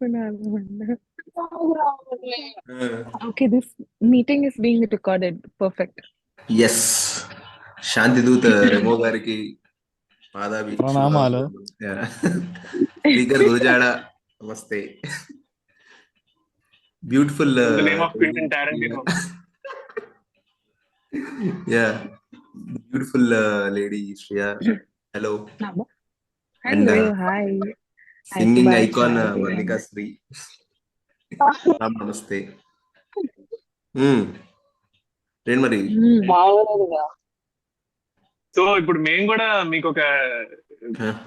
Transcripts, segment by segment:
చేస్తున్నారు. ఆ, Okay, this meeting is being recorded. Perfect. Yes. శాంతిదూత రెమో గారికి ప్రణామాలు. స్పీకర్ గురుజాడ నమస్తే. Beautiful In the name of Quentin Tarantino. Yeah beautiful lady Shreya, hello. And Hello, hi. Singing Bye, icon bye. Varnika Sri, నమస్తే. ఏంటి మరి? సో ఇప్పుడు మేము కూడా మీకు ఒక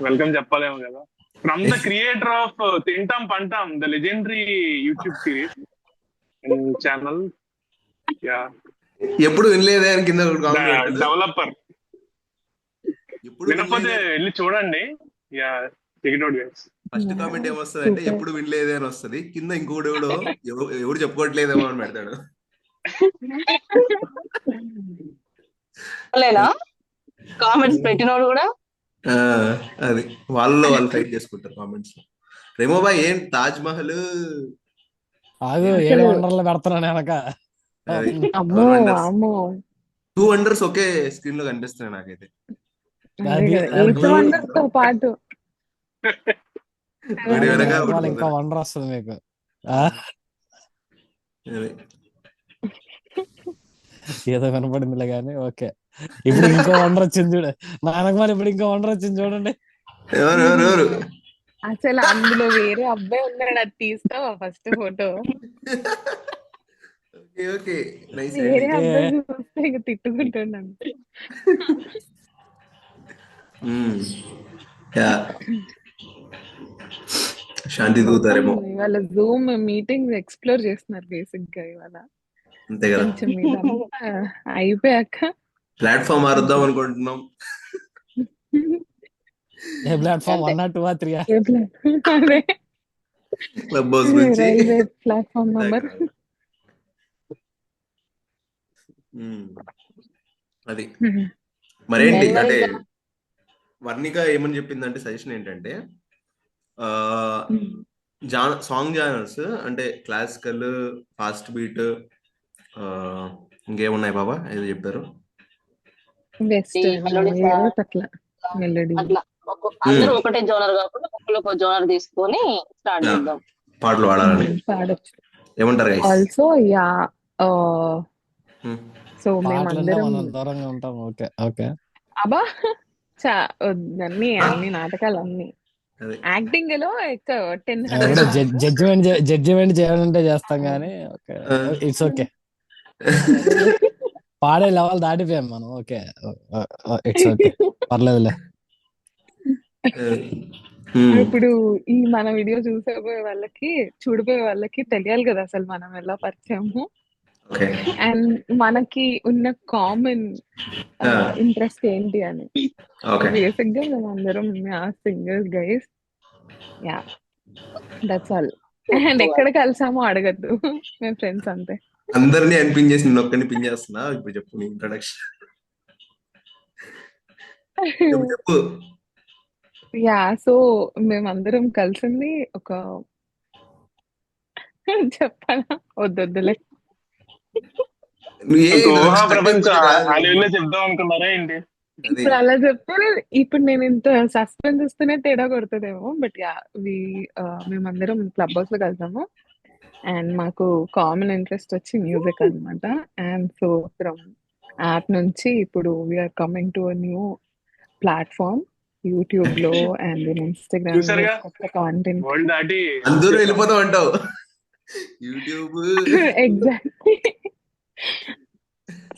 వెల్కమ్ చెప్పాలేమో కదా. ఫ్రమ్ ద క్రియేటర్ ఆఫ్ తింటాం పంటాం, the legendary YouTube series channel, yeah ఎప్పుడు వినలేదే అని కింద డెవలపర్. ఎప్పుడు వినకపోతే వెళ్ళి చూడండి. Yeah, check it out guys. First comment ఏమొస్తుంది అంటే ఎప్పుడు వినలేదే అని వస్తుంది. కింద ఇంకోటి ఎవడు చెప్పుకోవట్లేదేమో అని పెడతాడు. కామెంట్స్ పెట్టినోడు కూడా అది వాళ్ళు ఫైట్ చేసుకుంటారు కామెంట్స్ లో. రెమో బాయ్ ఏం తాజ్ మహల్ ఆగు, 7 వండర్లు పెడతాను వెనక. అమ్మో అమ్మో 2 వండర్స్ ఒకే స్క్రీన్ లో కనిపిస్తున్నాయి నాకైతే. తో పాటు ఇంకా వండర్ వస్తుంది మీకు. ఏదో కనపడిందిలే కానీ ఓకే. ఇప్పుడు ఇంకో వండర్ వచ్చింది చూడు నానకమాలి. ఇప్పుడు ఇంకో వండర్ వచ్చింది చూడండి. ఎవరు అసలు అందులో వేరే అబ్బాయి ఉన్నాడు, అది తీస్తావా ఫస్ట్ ఫోటో? వేరే అబ్బాయి చూస్తే ఇక తిట్టుకుంటున్నాను. శాంతి దూతారేమో ఇవాళ జూమ్ మీటింగ్ ఎక్స్ప్లోర్ చేస్తున్నారు బేసిక్ గా. ఇవాళ అంతే కదా, కొంచెం అయిపోయాక ప్లాట్ఫామ్ మారుద్దాం అనుకుంటున్నాం. ఏ ప్లాట్ఫామ్ 1 or 2 or 3? అదే క్లబ్ హౌస్ నుంచి రైల్వే ప్లాట్ఫామ్ నంబర్. అది మరేంటి అంటే వర్ణిక ఏమని చెప్పిందంటే సజెషన్ ఏంటంటే సాంగ్ జానర్స్ అంటే క్లాసికల్, ఫాస్ట్ బీట్, ఇంకేమున్నాయి బాబా ఏదో చెప్పారు, అందరూ ఒకటే జోనర్ కాకుండా ఒక్కొక్క జోనర్ తీసుకొని స్టార్ట్ చేద్దాం, పాటలు పాడాలని ఏమంటారు guys? ఆల్సో యా సో మేమందరం దూరంగా ఉంటాం. ఓకే ఓకే అబ్బా అన్ని నాటకాలు అన్ని యాక్టింగ్ లో జడ్జిమెంట్ చేయాలంటే చేస్తాం కానీ ఇట్స్ ఓకే. పాడే లెవెల్ దాటిపోయాం మనం. ఓకే ఇట్స్ ఓకే, పర్లేదులే. ఇప్పుడు ఈ మన వీడియో చూడిపోయే వాళ్ళకి తెలియాలి కదా అసలు మనం ఎలా పరిచయము, అండ్ మనకి ఉన్న కామన్ ఇంట్రెస్ట్ ఏంటి అని. బేసిక్ గా మేము అందరం singers guys. Yeah that's all. And ఎక్కడ కలిసామో అడగద్దు, మేము ఫ్రెండ్స్ అంతే. అందరినీ అనిపించేసి నేను ఒక్కని పిన్ చేస్తున్నా. ఇప్పుడు చెప్పు నీ ఇంట్రడక్షన్. చెప్పు. యా సో మేమందరం కలిసింది ఒక చెప్పాలా వద్దులే. చెప్దాం అనుకున్నారా ఏంటి? ఇప్పుడు అలా చెప్తే ఇప్పుడు నేను ఇంత సస్పెన్స్ ఇస్తూనే తేడా కొడుతుందేమో. బట్ యా మేమందరం క్లబ్ హౌస్ లో కలిసాము అండ్ మాకు కామన్ ఇంట్రెస్ట్ వచ్చి మ్యూజిక్ అనమాట. అండ్ సో ఫ్రమ్ యాప్ నుంచి ఇప్పుడు we're coming to new platform YouTube లో అండ్ ఇన్స్టాగ్రామ్ లో కొత్త కాంటెంట్. అందరూ వెళ్ళిపోతాం అంటావు యూట్యూబ్. ఎగ్జాక్ట్లీ.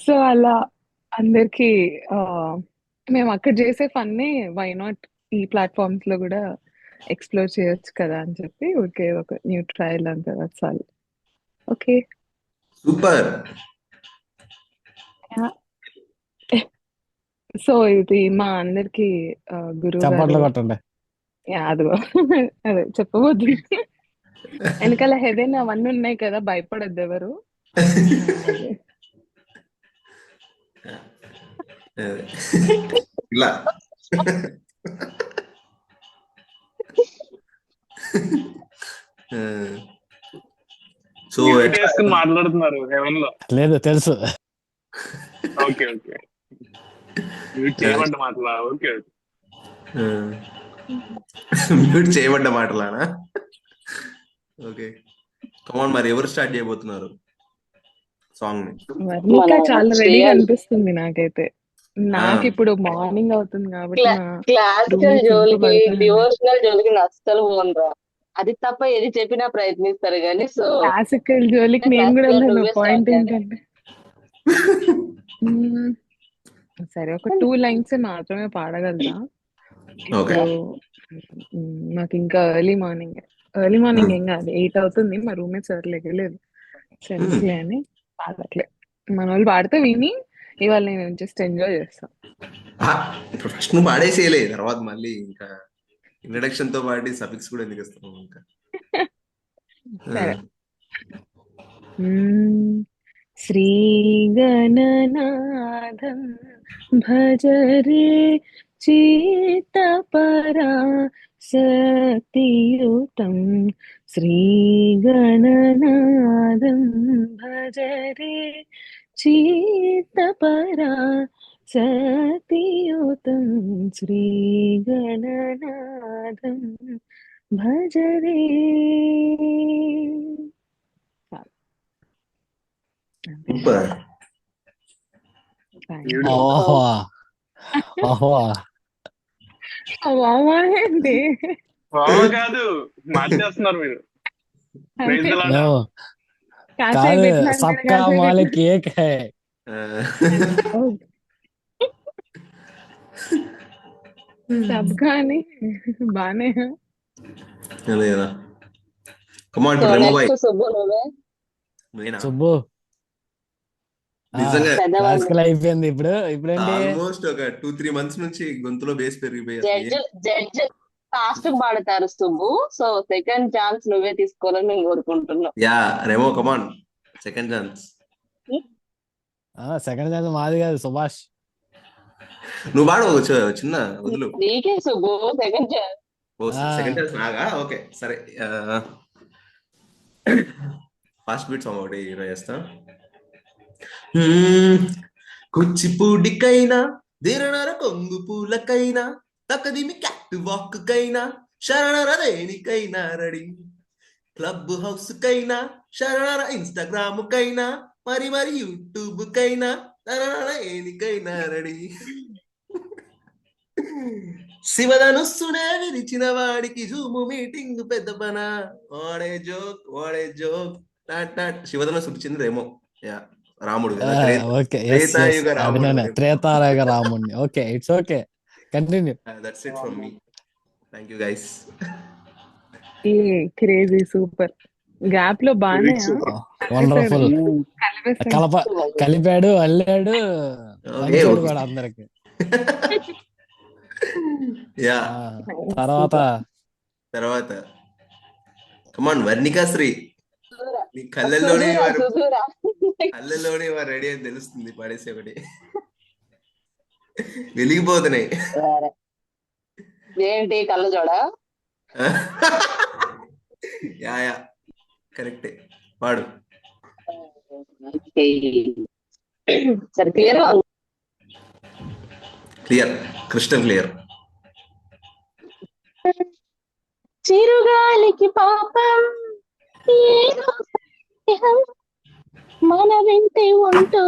సో అలా అందరికి మేము అక్కడ చేసే ఫన్నీ వై నాట్ ఈ ప్లాట్ఫామ్స్ లో కూడా ఎక్స్ప్లోర్ చేయొచ్చు కదా అని చెప్పి ఓకే ఒక న్యూ ట్రయల్ అంతే. That's all. Okay super. So ఇది మా అందరికి గురువు కొట్టండి. అదిగో అదే చెప్పబోద్దు. వెనకాల హెడెన్ అవన్నీ ఉన్నాయి కదా, భయపడద్దు ఎవరు. ఇలా సో మ్యూట్ వేసుకుని మాట్లాడుతున్నారు హెవెన్ లో. లేదు తెలుసు. ఓకే ఓకే, మ్యూట్ చేయబడ్డ మాటలా? Okay okay. మ్యూట్ చేయబడ్డ మాటలానా? ఓకే కమాన్, మరి ఎవరు స్టార్ట్ చేయబోతున్నారు సాంగ్ ని? వర్ణిక చాలా రెడీగా శ్రేయస్ అనిపిస్తుంది నాకైతే. నాకు ఇప్పుడు మార్నింగ్ అవుతుంది కాబట్టి నా క్లాసికల్ రూమ్మేట్స్ ఇంట్లో జోలికి పడుకున్నారు. డివోషనల్ జోలికి అస్సలు పోనరా. అది తప్ప ఏది చెప్పినా ప్రయత్నిస్తారు కానీ. సో క్లాసికల్ జోలికి నేను కూడా క్లాసికల్ వెళ్ళాను. నువ్వే పాయింట్ స్టార్ట్. ఏంటంటే మ్మ్, సరే ఒక 2 లైన్స్ మాత్రమే పాడగలుగుతా ఓకే ఇప్పుడు. నాకు ఇంకా ఎర్లీ మార్నింగ్ ఏం కాదు, 8 అవుతుంది. మా రూమ్మేట్స్ ఎవరు లేగలేదు. ఎందుకులే అని పాడట్లే. మన వాళ్ళు పాడితే విని ఇవాళ నేను జస్ట్ ఎంజాయ్ చేస్తా. ఇప్పుడు ఫస్ట్ నువ్వు పాడేసేయలే, తర్వాత మళ్ళీ ఇంకా ఇంట్రడక్షన్ తో పాటు సఫిక్స్ కూడా ఎందుకు ఇస్తావు ఇంకా? సరే. శ్రీగణనాథం భజరే చిత్తపరాసక్తియుతం శ్రీగణనాథం భజరే చిత్తపరాసక్తియుతం శ్రీగణనాథం భజరే. సూపర్. ఓహో ఓహో ఏంటి కాదు, మార్చేస్తున్నారు మీరు. Praise the Lord. No, కాదు సబ్కా మాలిక్ ఏక్ హై. సబ్కా అని బానే. అదే కదా. కమాన్ ఇప్పుడు రెమో బాయ్. సుబ్బు నువ్వే. సుబ్బు నిజంగా క్లాసికల్ అయిపోయింది. ఇప్పుడేంటి ఆల్మోస్ట్ ఒక 2-3 months నుంచి గొంతులో బేస్ పెరిగిపోయాయి. జడ్జ్ ఫాస్ట్ పాడతారు సుబ్బు. సో సెకండ్ ఛాన్స్ నువ్వే తీసుకోవాలని మేము కోరుకుంటున్నాం. యా రెమో కమాన్, సెకండ్ ఛాన్స్. సెకండ్ ఛాన్స్ మాది కాదు, సుభాష్. నువ్వు పాడు చిన్న వదులు. నీకే Subbu second chance. Second chance Naga? Okay సరే. ఫాస్ట్ బీట్ సాంగ్ ఒకటి చేస్తా. కుచ్చిపూడికైనా దిరణర కొంగు పూలకైనా తకదిమి క్యాట్ వాక్ కైనా శరణర దేనికైనా రెడీ. క్లబ్ హౌస్ కైనా శరణర ఇన్స్టాగ్రామ్ కైనా మరి యూట్యూబ్ కైనా ఏనికైనా రెడీ. శివధనుస్సునే విరిచిన వాడికి జూము మీటింగ్ పెద్ద పన. వాడే జోక్ శివధనుస్సు విరిచింది రేమో. యా రాముడు త్రేతాయుగ రాముడిని. Okay, it's okay, continue. That's it from me. Thank you guys. Crazy super. Gap లో బానే వండర్ఫుల్. కలిపాడు, అల్లాడు, పంచాడు కూడా అందరికి. యా తర్వాత కమాన్ వర్ణికాశ్రీ, నీ కళ్ళల్లోనే వారు రెడీ అని తెలుస్తుంది. పడేసి ఒకటి వెలిగిపోతున్నాయి. ఏంటి కళ్ళ జోడ? యా కరెక్టే, పాడు. సరే క్లియర్, క్రిస్టల్ క్లియర్. చిరుగాలికి పాపం మన వెంటే ఉంటూ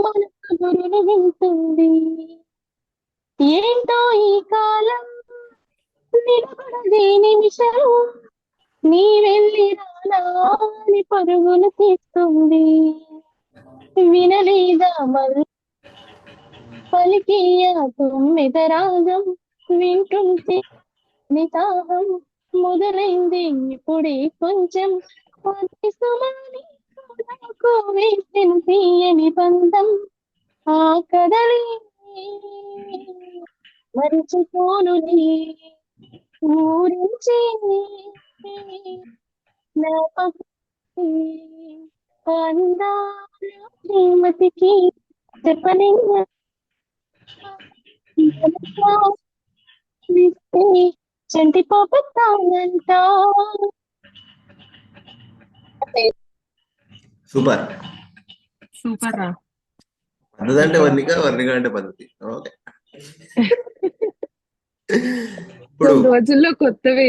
మన గురువు వింటుంది. ఏంటో ఈ కాలం నిలబడదే నిమిషం, నీ వెళ్ళి రాని పరుగులు తీస్తుంది. వినలేదా మళ్ళీ పలికియ తొమ్మిద రాగం, వింటుంటే నితాహం మొదలైంది ఇప్పుడే కొంచెం. వేసిన తీయని బంధం ఆ కదలి మరిచిపోనులే ఊరించి శ్రీమతికి చెప్పని చంటి పాప తానంట సూపర్. సూపర్ రా. పద్ధతి అంటే వర్ణిక, వర్ణిక అంటే పద్ధతి. ఓకే. ఇప్పుడు కొన్ని రోజుల్లో కొత్తవి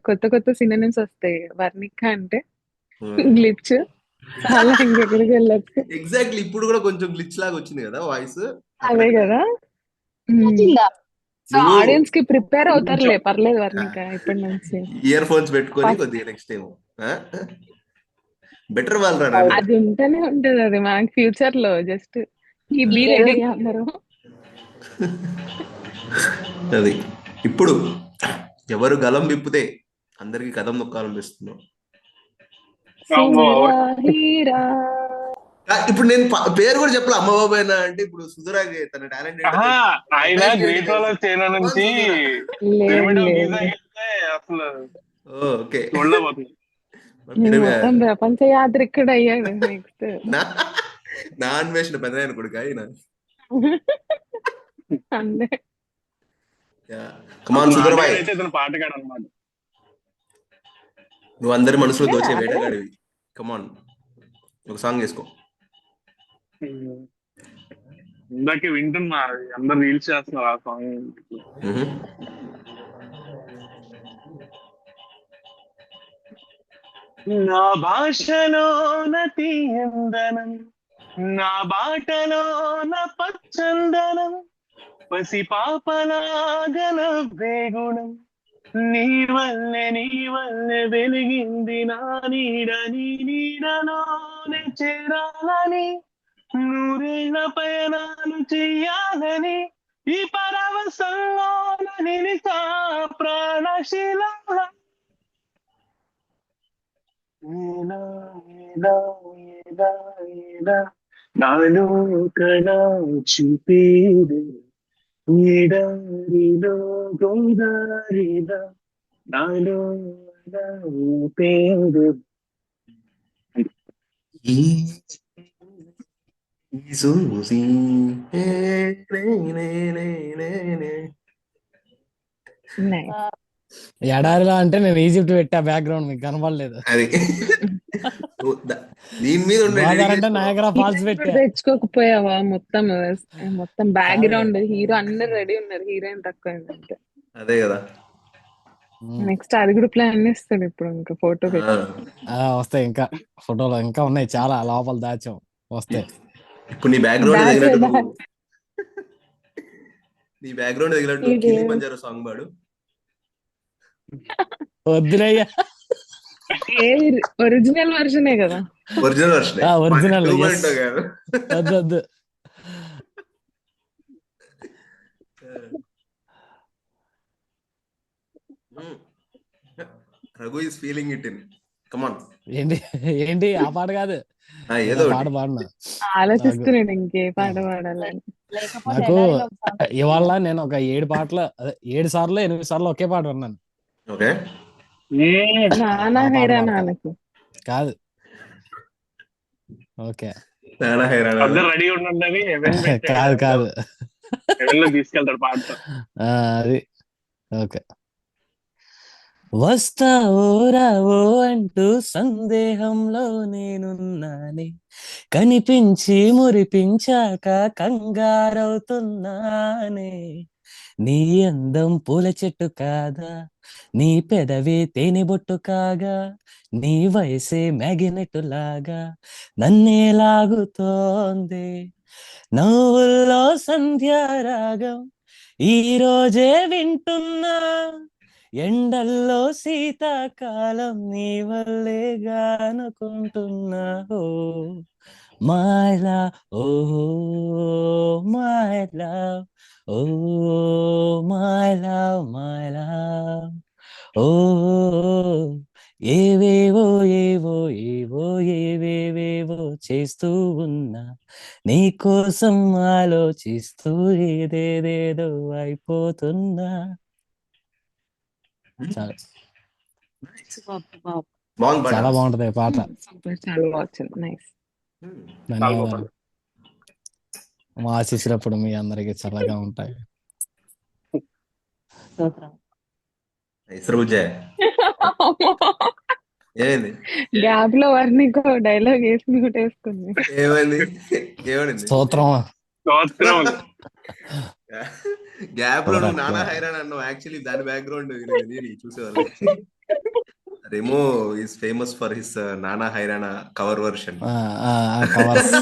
కొత్త కొత్త సినిమాస్ వస్తాయి. వర్ణిక అంటే గ్లిచ్ చాలా ఇంకెక్కడికి వెళ్ళొచ్చు. ఎగ్జాక్ట్లీ ఇప్పుడు కూడా కొంచెం గ్లిచ్ లాగా వచ్చింది కదా వాయిస్. అదే కదా. వచ్చిందా? సో నువ్వు ఆడియన్స్ కి ప్రిపేర్ అవుతారులే, పర్లేదు వర్ణిక ఇప్పటి నుంచి. ఇయర్ ఫోన్స్ పెట్టుకొని First- కొద్దిగా నెక్స్ట్ టైం బెటర్ వాళ్ళు రా. అది ఉంటేనే ఉంటది, అది మనకి ఫ్యూచర్ లో. జస్ట్ ఈ బీ రెడీ అందరూ. అది ఇప్పుడు ఎవరు గలం విప్పితే అందరికి కథం నొక్కాలనిపిస్తున్నాం. సుందర హీరా. ఇప్పుడు నేను పేరు కూడా చెప్పలే అమ్మ బాబాయ్ అంటే. ఇప్పుడు సుధురా తన టాలెంట్ ఆయన గ్రేట్ వాళ్ళ చైనా నుంచి లేదు pyramid of లేదు. Giza వెళ్తే అసలు ఓకే. చూడలేకపోతుంది. మొత్తం ప్రపంచ యాత్రికుడు అయ్యాడు నెక్స్ట్. నా అన్వేషణ పెద్ద ఆయన కొడుకు ఆయన. అంతే. కమాన్ సుధురాబాయ్, అయితే ఇతను పాటగాడు అనమాట. నువ్వు అందరి మనసులో దోచే వేటగాడివి. కమాన్ ఒక సాంగ్ వేసుకో. ఇందాకే వింటున్నా, అందరు రీల్స్ చేస్తున్నారు ఆ సాంగ్. నా భాషలోన తీయందనం, నా బాటలోన పచ్చందనం, పసి పాపలాగల వేగుణం, నీ వల్లే వెలిగింది నా నీడ, నీ నీడలోనే చేరాలని, నూరేళ్ల పయనాలు చెయ్యాలని, ఈ పరవశంలోన నిలిచా ప్రాణశీల. నాలో కళ చూపేది ఎడారిలో గోదారిలో, నాలో పేరు Nice. ఎడారిలో అంటే నేను ఈజిప్ట్ పెట్టా, బ్యాక్గ్రౌండ్ మీకు కనపడలేదు. అది దీని మీద ఉండే గోదావరి అంటే నయాగరా ఫాల్స్ ఇప్పుడు పెట్టా. తెచ్చుకోకపోయావా? మొత్తం బ్యాక్గ్రౌండ్ హీరో అందరు రెడీ ఉన్నారు, హీరోయిన్ తక్కువ ఏంటంటే. అదే కదా. నెక్స్ట్ అది కూడా ప్లాన్ చేస్తాడు ఇప్పుడు, ఇంకా ఫోటో పెట్టి. వస్తాయి ఇంకా ఫోటోలు ఇంకా ఉన్నాయి చాలా లోపల దాచాం, వస్తాయి. ఇప్పుడు నీ బ్యాక్గ్రౌండ్ తగినట్టు నీ బ్యాక్గ్రౌండ్ తగినట్టు కిలి పంజారా సాంగ్ పాడు. వద్దులయ్యా, ఒరిజినల్ వర్షనే కదా. Original version. ఒరిజినల్ వద్దు వద్దు. Raghu is feeling it in. Come on. ఏంటి ఆ పాట కాదు, ఏదో పాట పాడినా. ఆలోచిస్తున్నాడు ఇంకే పాట పాడాలని. నాకు ఇవాళ నేను ఒక 7 పాటలు 7 సార్లు 8 సార్లు ఒకే పాట విన్నాను. ఓకే. నానా హైరానా నాకు కాదు. ఓకే అందరు రెడీ ఉండండి. కాదు కాదు, తీసుకెళ్తాడు పాట. అది ఓకే. వస్తావో రావో అంటూ సందేహంలో నేనున్నానే, కనిపించి మురిపించాక కంగారవుతున్నానే. నీ అందం పూల చెట్టు కాదా, నీ పెదవి తేనె బొట్టు కాగా, నీ వయసే మ్యాగినెట్టు లాగా నన్నే లాగుతోంది. నవ్వుల్లో సంధ్యారాగం ఈ రోజే వింటున్నా, ఎండల్లో శీతాకాలం నీ వల్లేగా అనుకుంటున్నా. Oh my love, oh my love, oh my love, my love. ఓ ఏవేవో ఏవో ఏవో ఏవేవేవో చేస్తూ ఉన్నా, నీ కోసం ఆలోచిస్తూ ఏదేదేదో అయిపోతున్నా. చాలా చాలా బాగుంటది పాట. చాలా బాగుంది. నైస్. ధన్యవాదాలు. మా ఆశీస్సులప్పుడు మీ అందరికి చల్లగా ఉంటాయి. ఏమైంది గ్యాప్ లో వర్ణిక డైలాగ్ వేసి మ్యూట్ వేసుకుంది. ఏమైంది ఏమైంది స్తోత్రం. స్తోత్రం. గ్యాప్ లో నువ్వు నానా హైరాణ అన్నావు. యాక్చువల్లీ దాని బ్యాక్గ్రౌండ్ చూసేవాళ్ళు. Remo is famous for his నానా హైరాణ cover version. Covers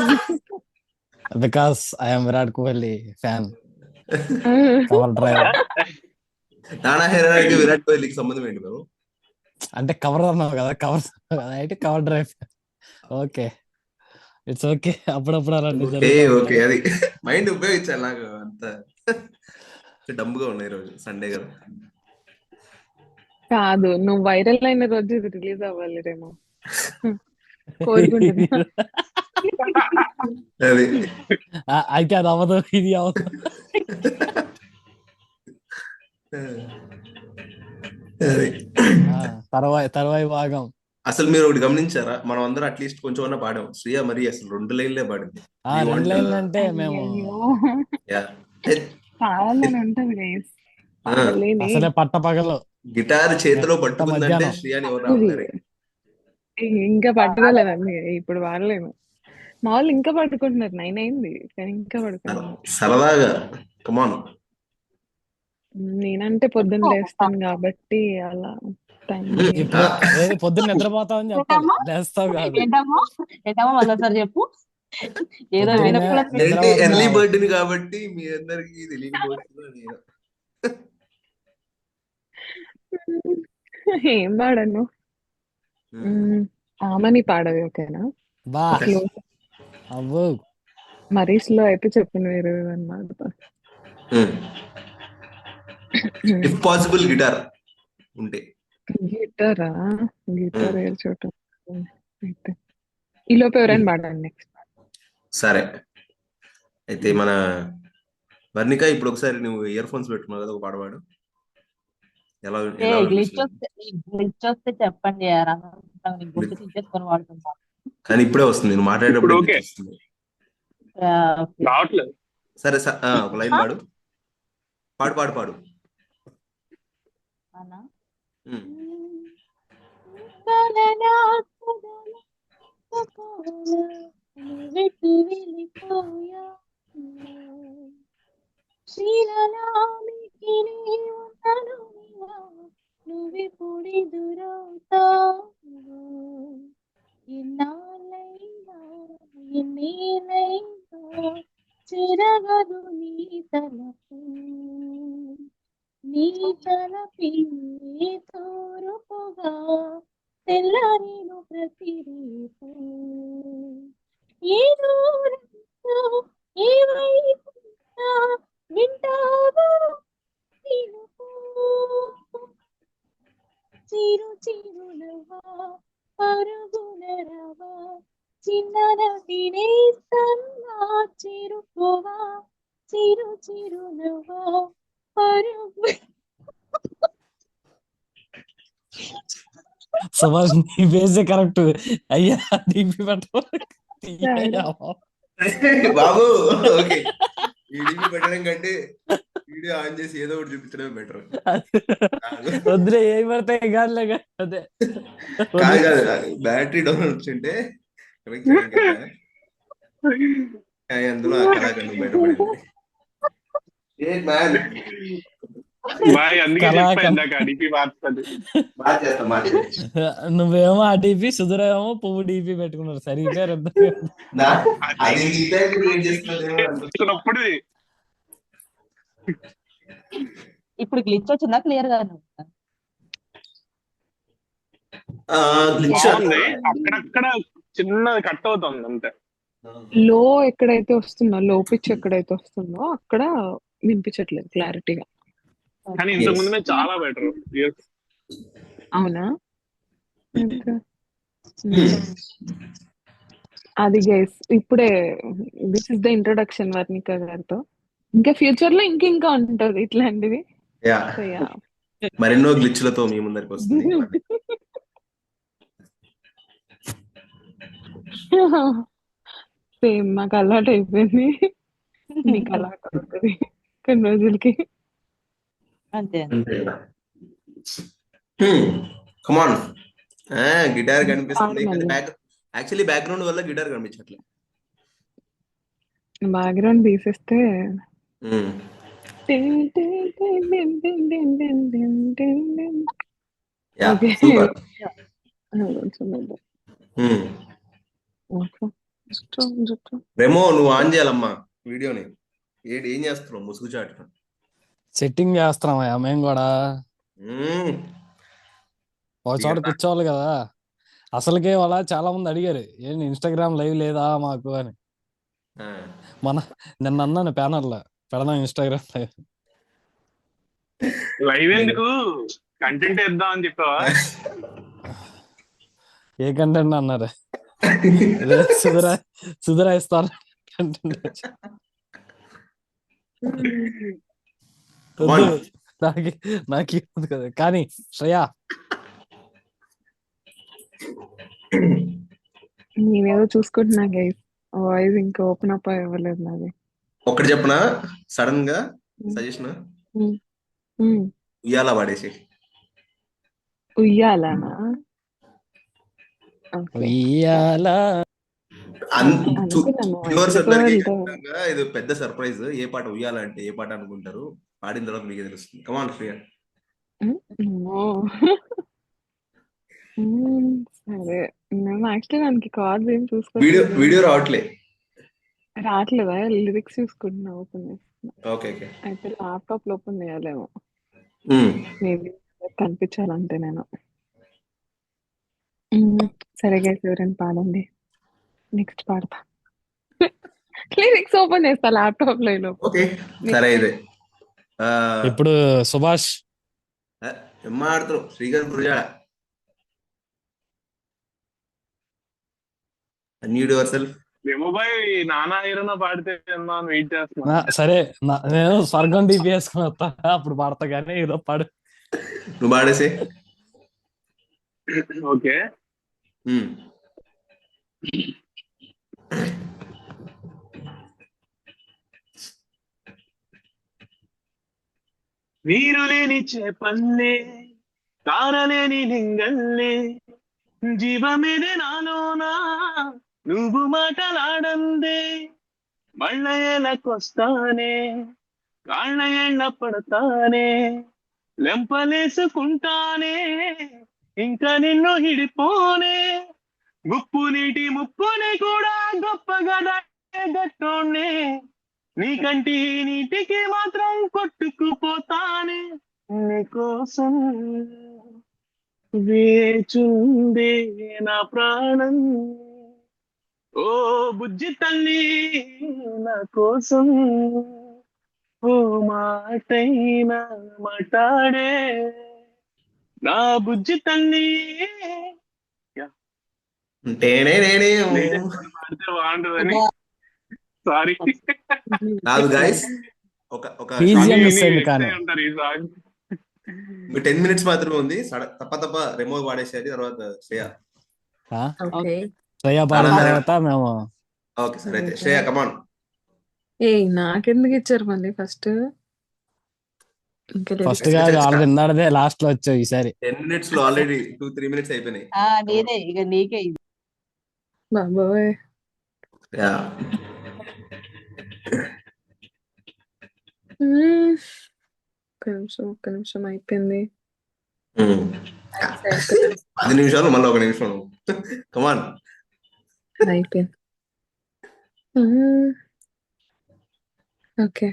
because I'm Virat Kohli fan. Cover drive. నానా హైరాణకి విరాట్ కోహ్లీకి సంబంధం ఏంటి బాబు? అంటే కవర్ అన్నావు కదా, కవర్స్ అయితే cover drive. Okay, it's okay. అప్పుడప్పుడు అలాంటి ఓకే అది మైండ్ ఉపయోగించాలి. నాకు అంత డంబుగా ఉన్నాయి రోజు సండే కదా. కాదు, నువ్వు వైరల్ అయిన రోజు ఇది రిలీజ్ అవ్వాలి రేమో కోరుకుంటున్నా. అది అయితే అది అవ్వదు, ఇది అవ్వదు. తర్వాయి భాగం. అసలు మీరు ఒకటి గమనించారా? మనం అందరం అట్లీస్ట్ కొంచెం అన్నా పాడాం. శ్రీయ మరి అసలు 2 లైన్లే పాడింది. 2 లైన్లు అంటే మేము పాడాలని ఉంటది గైస్. అసలే పట్ట పగలు గిటార్ చేతిలో పట్టుకుందంటే శ్రీయాని ఎవరు ఇంకా పట్టుకోలేదండి. ఇప్పుడు వాడలేము. మా వాళ్ళు ఇంకా పట్టుకుంటున్నారు. 9 అయింది కానీ ఇంకా పడుకుంటున్నారు సరదాగా. కమాన్. నేనంటే పొద్దున్న లేస్తాను కాబట్టి అలా పొద్దున్న నిద్రపోతావు అని చెప్పాలి, లేస్తావు కాదు. ఏంటమ్మా చెప్పు. ఏదో ఎర్లీ బర్డ్ కాబట్టి మీ అందరికి తెలియకపోతుంది. ఏం పాడను. ఆమని పాడవి ఓకేనా? బా అవ్వు మరీ స్లో అయితే చెప్పిన వేరే అన్నమాట. ఇఫ్ పాసిబుల్ గిటార్ ఉంటే. గిటారా? గిటార్ ఏ చోట అయితే ఈ లోపు ఎవరైనా పాడండి నెక్స్ట్. సరే అయితే మన వర్ణిక ఇప్పుడు ఒకసారి నువ్వు ఇయర్ ఫోన్స్ పెట్టుకున్నావు కదా, ఒక పాడవాడు. ఎలా గ్లిచ్ వస్తే చెప్పండి. కానీ ఇప్పుడే వస్తుంది, నేను మాట్లాడేటప్పుడు వస్తుంది. సరే ఒక లైన్ పాడు. పాడు పాడు పాడు. నువ్వెప్పుడి దురవుతావు ఇన్నాళ్ళైనా ఎన్నేళ్ళైనా చెరగదు నీ తలపు తోరుపుగా తెల్లారిను ప్రతిరేపు ఏ దూరంతో ఏ వైపు వింటావా చిరు చిరునవా పరుగునరవా చిన్ననటి నేస్తన్నా చిరుకోవా చిరు చిరునవా పరుగు. సుభాష్ నీ బేసే కరెక్ట్ అయ్యా. డిపి బాబు ఓకే, పెట్టడం కంటే వీడియో ఆన్ చేసి ఏదో ఒకటి చూపించడమే బెటర్. వద్దులే, ఏం పడతాయి గాలిలో. అదే కాదు, బ్యాటరీ డౌన్ వచ్చింటే అందులో బయటపడింది. నువ్వేమో ఆ డిపి, సుధురేమో పువ్వు డిపి పెట్టుకున్నారు. సరిగ్గా ఇప్పుడు గ్లిచ్ వచ్చిందా క్లియర్ గా? అక్కడక్కడ చిన్నది కట్ అవుతుంది అంతే. లో ఎక్కడైతే వస్తుందో, లో పిచ్ ఎక్కడైతే వస్తుందో అక్కడ వినిపించట్లేదు క్లారిటీగా. కానీ ఇంతకు ముందు చాలా బెటర్. అవునా? అది గైస్ ఇప్పుడే this is the introduction Varnika గారితో. ఇంకా ఫ్యూచర్ లో ఇంకా ఉంటది ఇట్లాంటివి. మరెన్నో గ్లిచ్లతో మీ ముందరికి వస్తుంది. సేమ్ మాకు అలవాటు అయిపోయింది, మీకు అలవాటు అవుతుంది కొన్ని రోజులకి. అంతే. కమాన్ గిటార్ కనిపిస్తుంది పాడు కానీ మళ్ళీ. యాక్చువల్లీ బ్యాక్గ్రౌండ్ వల్ల గిటార్ కనిపించట్లే. బ్యాక్గ్రౌండ్ తీసేస్తే ఉమ్. టిన్ టిన్ టిన్ టిన్ టిన్ టిన్ టిన్ టిన్ టిన్ టిన్. Yeah okay. సూపర్. కొంచెం ఉంది. ఓకే. జుట్టు. రెమో నువ్వు ఆన్ చేయాలమ్మా వీడియోని. ఏం చేస్తున్నావు ముసుగు చాటు? సెట్టింగ్ చేస్తున్నామయ్యా మేము కూడా. ఉమ్. ఒక చోట కూర్చోవాలి కదా. అసలుకే వాళ్ళ చాలా మంది అడిగారు ఏంటి ఇన్స్టాగ్రామ్ లైవ్ లేదా మాకు అని. నిన్న అన్నాను ప్యానల్ లో పెడదాం ఇన్స్టాగ్రామ్ లైవ్. లైవ్ ఎందుకు, కంటెంట్ ఇద్దాం అని చెప్పావా? ఏ కంటెంట్ అన్నారు? సుధరా ఇస్తారు కంటెంట్. నాకు కదా. కానీ శ్రేయా నేనేదో చూసుకుంటున్నా గైస్, వాయిస్ ఇంకా ఓపెన్ అప్ అవ్వలేదు నాది. ఒకటి చెప్పనా సడన్ గా సజెషన్, ఉయ్యాల పాడేసి. ఉయ్యాలనా? ఇది పెద్ద సర్ప్రైజ్. ఏ పాట ఉయ్యాలంటే ఏ పాట అనుకుంటారు, పాడిన తర్వాత మీకే తెలుస్తుంది. కమాన్ శ్రేయ. సరే, నేను యాక్చువల్లీ దానికి కార్డ్స్ ఏం వీడియో రావట్లేదా? లిరిక్స్ చూసుకుంటున్నా, ఓపెన్ చేస్తున్నా. ఓకే అయితే ల్యాప్టాప్ లో ఓపెన్ చేయాలేమో మేబీ కనిపించాలంటే నేను. సరే గైస్, ఎవరైనా పాడండి, నెక్స్ట్ పాడతా. లిరిక్స్ ఓపెన్ చేస్తా ల్యాప్టాప్ లో. ఓకే సరే. ఇదే ఇప్పుడు సుభాష్ ఏం మాడుతున్నావు? Srikar Gurajada. Unmute yourself. Remo boy నానా హీరోనా పాడితే వెయిట్ చేస్తున్నా. సరే నేను స్వర్గం డీపీ వేసుకుని వస్తా, అప్పుడు పాడతా. కానీ ఏదో పాడు, నువ్వు పాడేసే. ఓకే. నీరు లేని చేపల్లే, కారలేని లింగల్లే, జీవమేదే నాలోనా నువ్వు మాటలాడందే. మళ్ళ ఏళ్ళకొస్తానే, కాళ్ళ ఏళ్ళ పడతానే, లెంపలేసుకుంటానే, ఇంకా నిన్ను హిడిపోనే. గుప్పు నీటి ముప్పుని కూడా గొప్పగా గట్టోనే, నీకంటి నీటికి మాత్రం కొట్టుకుపోతానే. నీకోసం వేచుందే నా ప్రాణం, ఓ బుజ్జి తల్లి నా కోసం ఓ మాటైనా మాట్లాడే నా బుజ్జి తల్లి. పాడితే బాగుంటుందని. సారీ కాదు గాయస్, ఒక 10 minutes మాత్రమే ఉంది. తప్ప రెమో పాడేసేది, తర్వాత శ్రేయ. శ్రేయ పాడిన తర్వాత మేము. ఓకే సరే అయితే శ్రేయ కమాన్. నాకెందుకు ఇచ్చారు మళ్ళీ ఫస్ట్? కాదు, ఆల్రెడీ ఇందాడదే లాస్ట్ లో వచ్చావు. ఈసారి 10 minutes లో ఆల్రెడీ 2-3 minutes అయిపోయినాయి. నేనే ఇక నీకే. బాబోయ్. ఒక్క నిమిషం అయిపోయింది. 10 నిమిషాలు, మళ్ళీ 1 నిమిషం. కమాన్ అయిపోయింది. ఓకే.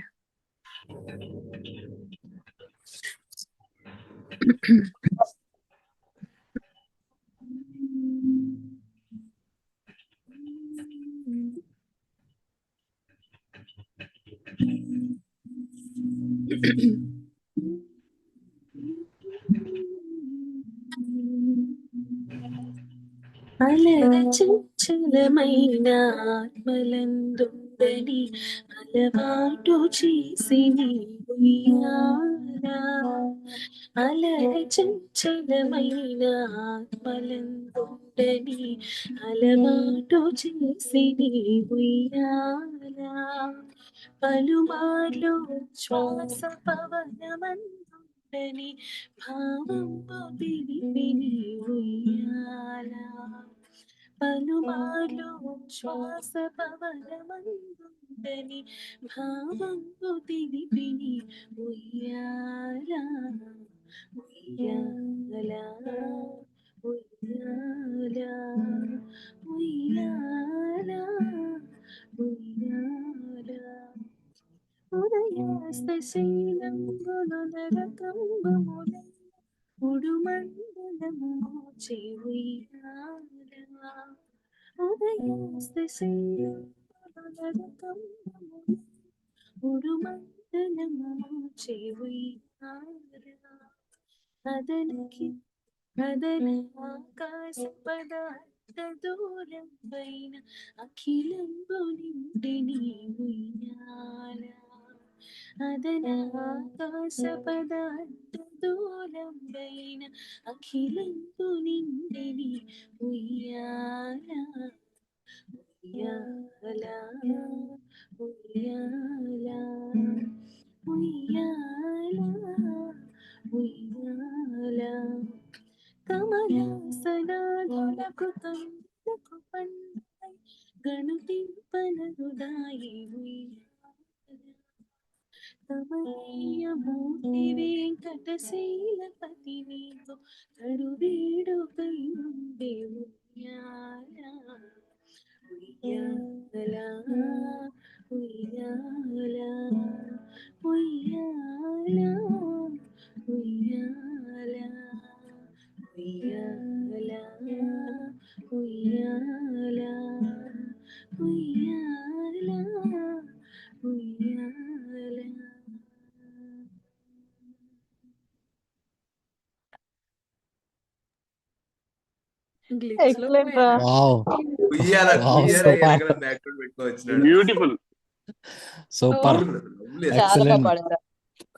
అలరచంచలమైన ఆత్మలందుండని అలవాటు చేసి ఉయ్యాలా. అలరచంచలమైన ఆత్మలందుండని అలవాటు చేసి ఉయ్యాలా. పలుమార్లు శ్వాస పవనమందుండని ఉండని భావంబు తెలిపిని ఉయ్యాల పలుమార్లు శ్వాస పవనమందుండని భావంబు తెలిపిని ఉయ్యాల ఉయ్యాల ఉయ్యాల ఉయ్యాల ఉయ్యాల ఉదయాస్తశైలంబులనరకంబముల ఉడుమండలము మోచే ఉయ్యాల ఉదయాస్తశైలంబులనరకంబముల ఉడుమండలము మోచే ఉయ్యాల అదనకి అదన ఆకాశ పదార్థ దూరం పైన అఖిలంబు నిండిని ఉయ్యాల అదన ఆకాశ పదార్థ దూరం పైన అఖిలంబు నిండిని ఉయ్యాల ఉయ్యాల ఉయ్యాల ఉయ్యాల ఉయ్యాల కమలాసనాలకు కందులకు పండుగై గణుతింపనరుదాయి ఉయ్యాల కమనీయ మూర్తి వెంకటశైలపతి నీకు కడువేడుకై ఉండే ఉయ్యాల ఉయ్యాల ఉయ్యాల ఉయ్యాల ఉయ్యాల ఉయ్యాల ఉయ్యాల ఉయ్యాల ఉయ్యాల ఎక్సలెంట్ రా. వావ్ ఉయ్యాల వావ్ ఉయ్యాల సూపర్ వెనకాల బ్యాక్గ్రౌండ్ పెట్టుకొని వచ్చినాడు. బ్యూటిఫుల్. సూపర్ Lovely చాలా అసలు. బాగా ఎక్సలెంట్. పాడారు.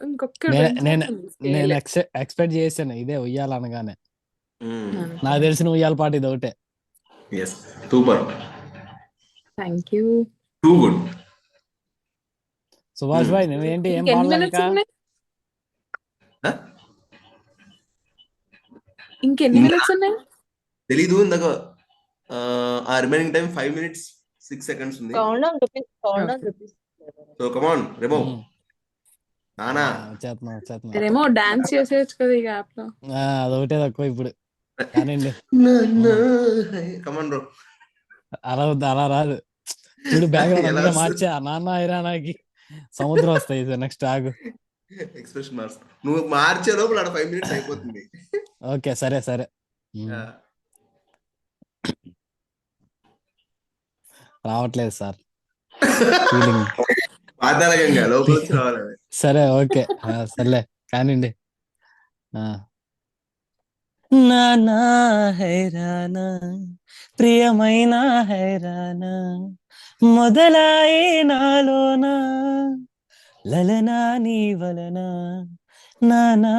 ఇంకొక నేను కొంచెం నేను నేను scale. ఎక్స్పెక్ట్ చేశాను ఇదే ఉయ్యాల అనగానే. Mm. నాకు తెలిసిన ఉయ్యాల పాట ఇది ఒకటే. Yes, super. Thank you. Too good. Subhash Mm. భాయ్ నువ్వేంటి ఏం ఇంకెన్ని పాడలే మినిట్స్ ఇంకా? ఉన్నాయి? Huh? ఇంకెన్ని ఇంకా మినిట్స్ ఉన్నాయి? తెలీదు ఇందాక ఆ రిమైనింగ్ టైం 5 minutes 6 seconds ఉంది. Count down Okay. Rupees. So come on Remo um. నానా వచ్చేస్తున్నా. రేమో డాన్స్ చేసేయచ్చు కదా ఈ యాప్ లో. అదొకటే తక్కువ ఇప్పుడు. కానివ్వండి. కమాన్ బ్రో. అలా వద్దు, అలా రాదు. చూడు బ్యాక్గ్రౌండ్ ఎలా అందుకే వస్తుంది మార్చా. నాన్న ఇరానాకి సముద్రం వస్తాయి. నెక్స్ట్ ఆగు. ఎక్స్ప్రెషన్ మార్క్స్ నువ్వు మార్చే లోపల 5 minutes అయిపోతుంది. ఓకే సరే సరే. రావట్లేదు సార్ ఫీలింగ్. పాతాళంగా లోపల వచ్చి రావాలి. సరే ఓకే సర్లే కానివ్వండి. నానా హైరానా ప్రియమైన హైరానా మొదలాయి నాలోన లలనా నీ వలన నానా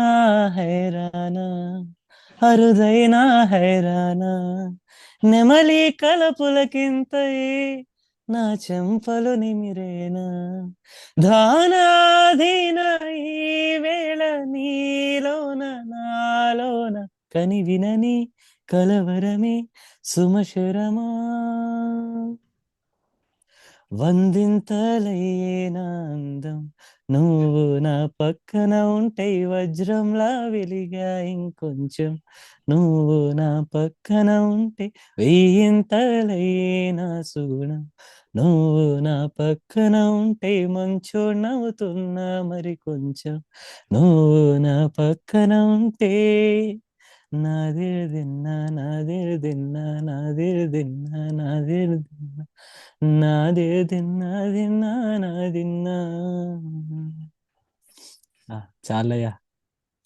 హైరానా అరుదైన హైరానా నెమలి కలపులకింతై నా చెంపలు నిమిరేనా ధానాధీన ఈ వేళ నీలోన నాలోన కని వినని కలవరమే సుమశరమా వందింతలయ్యేనా అందం నువ్వు నా పక్కన ఉంటే వజ్రంలా వెలిగా ఇంకొంచెం నువ్వు నా పక్కన ఉంటే వెయ్యింతలయ్యేనా సుగుణం నువ్వు నా పక్కన ఉంటే మంచోడ్నవుతున్నా మరి కొంచెం నువ్వు నా పక్కన ఉంటే నాదిన్నా నాదిన్నా నాదిన్నా నాదిన్నా నాదిన్నా నాదిన్నా. చాలయ్యా.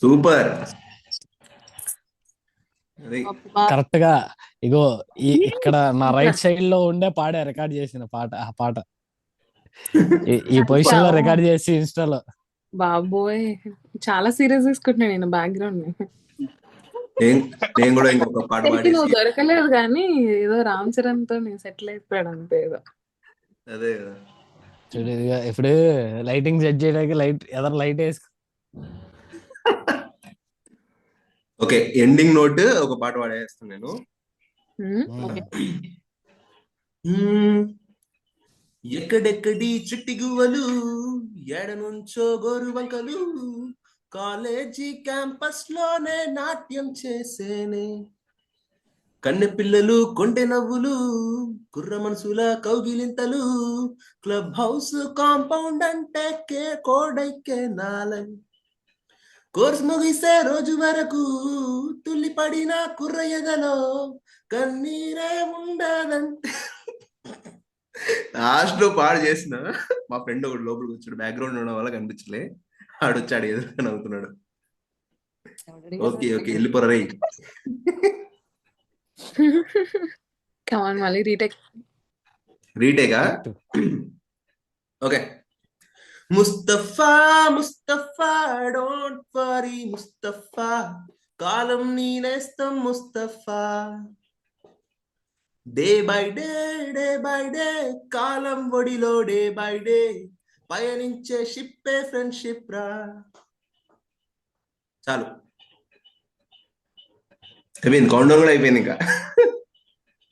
సూపర్. కరెక్ట్ గా ఇగో ఇక్కడ నా రైట్ సైడ్ లో ఉండే పాడే రికార్డ్ చేసిన పాట. ఆ పాట ఈ పొజిషన్ లో రికార్డ్ చేసి ఇన్స్టాలో. బాబోయ్ చాలా సీరియస్ తీసుకుంటున్నా నేను బ్యాక్గ్రౌండ్ ని. నేను కూడా ఇంకొక పాట పాడేసి నువ్వు దొరకలేదు కానీ ఏదో రామ్ చరణ్ తో నేను సెటిల్ అయిపోయాడు అంతే. ఏదో అదే కదా చూడు ఇప్పుడు లైటింగ్ సెట్ చేయడానికి ఎదరు లైట్ వేసుకో. ఓకే, ఎండింగ్ నోట్ ఒక పాట పాడేస్తాను నేను. ఎక్కడెక్కడి చిట్టి గువ్వలు, ఎడ నుంచో గోరువంకలు, కాలేజీ క్యాంపస్ లోనే నాట్యం చేసేనే, కన్నె పిల్లలు కొంటె నవ్వులు, కుర్ర మనసుల కౌగిలింతలు, క్లబ్ హౌస్ కాంపౌండ్ అంటే కోడైకే నాలై, కోర్స్ ముగిసే రోజు వరకు తుల్లిపడిన కుర్ర ఎదలో కన్నీరే ఉండదంటే. లాస్ట్ లో పాడు చేసిన మా ఫ్రెండ్ ఒకటి లోపలికి వచ్చాడు, బ్యాక్గ్రౌండ్ ఉండడం వల్ల కనిపించలే, ఆడొచ్చాడు ఎదురుగా నవ్వుతున్నాడు. ఓకే ఓకే, వెళ్ళిపోరా రే. కమాన్, మళ్ళీ రీటేకా? Okay. Mustafa Mustafa don't worry Mustafa, కాలం నీ నేస్తం ముస్తఫా, డే బై డే కాలం ఒడిలో డే బై డే పయనించే షిప్పే ఫ్రెండ్షిప్ రా. చాలు, అయిపోయింది, కౌంటర్ కూడా అయిపోయింది. ఇంకా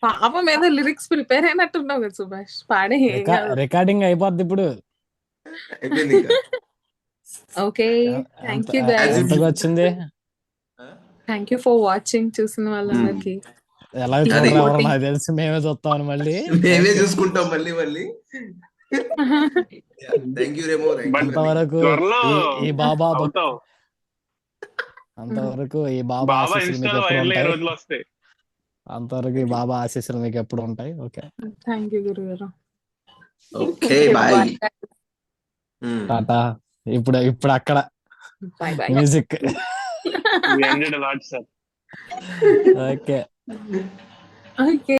పాపం మీద లిరిక్స్ ప్రిపేర్ అయినట్టున్నావు కదా సుభాష్, పాడే. రికార్డింగ్ అయిపోద్ది ఇప్పుడు. అయిపోయింది ఇంకా. Okay, thank you guys. ఎంతకు వచ్చింది? Thank you for watching. చూసిన వాళ్ళందరికి ఎలా చూడరా, నాకు తెలిసి మేమే చూస్తామని మళ్ళీ మేమే చూసుకుంటాం మళ్ళీ మళ్ళీ. థ్యాంక్ యూ రేమో. అంతవరకు ఈ బాబా అంతవరకు ఈ బాబా ఆశీస్సులు మీకు ఎప్పుడు ఉంటాయి. అంతవరకు ఈ బాబా ఆశీస్సులు మీకు ఎప్పుడు ఉంటాయి. ఓకే, థ్యాంక్ యూ గురుగారు. Okay, bye, tata. ఇప్పుడు అక్కడ bye bye. Music. We ended a lot, sir. Okay. Okay.